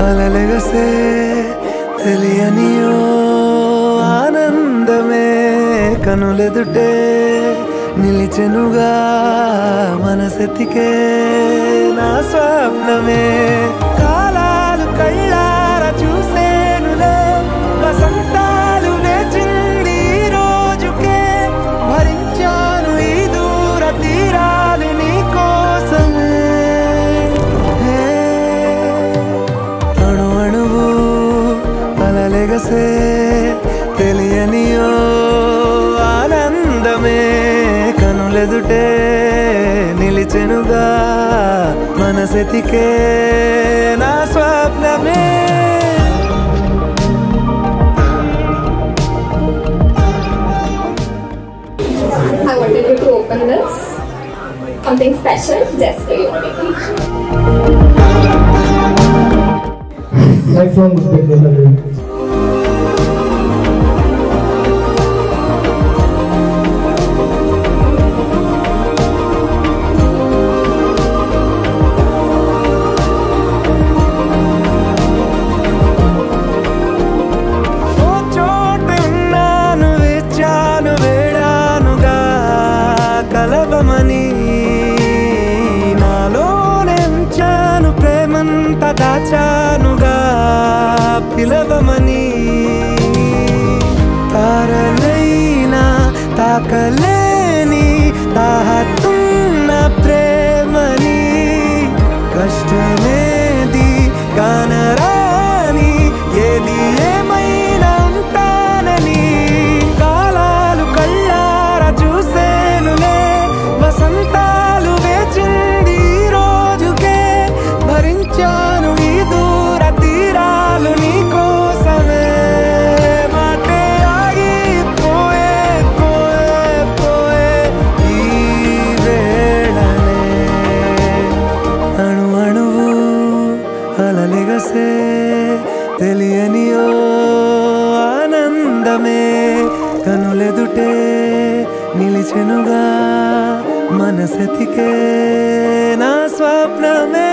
అలలెగసే తెలియనియో ఆనందమే కనులెదుటే నిలిచెనుగా మనసెతికే నా స్వప్నమే కాలాలు కళ్ళార చూసేనులే వసంతాలు వేచింది ఈ రోజుకే భరించాను ఈ దూర తీరాలు నీ కోసమే అణు అణువు అలలెగసే తెలియనియో ఆనందమే కనులెదుటే నిలిచెనుగా మనసెతికే నా స్వప్నమే I wanted you to open this. Something special just for you. Lifelong respect. కలవమని నాలోనెంచాను ప్రేమంత దాచానుగా పిలవమని తారలైనా తాకలేని తాహతున్న ప్రేమని కష్టమేది కానరాని ఏది ఏమైనా ఉంటానని కాలాలు కళ్ళార చూసేనులే వసంతాలు వేచింది ఈ రోజుకే భరించాను ఈ దూర తీరాలు నీ కోసమే మాటే ఆగిపోయే పోయే పోయే ఈ వేళనే అణు అణువు అలలెగసే తెలియనియో ఆనందమే కనులెదుటే నిలిచెనుగా మనసెతికే నా స్వప్నమే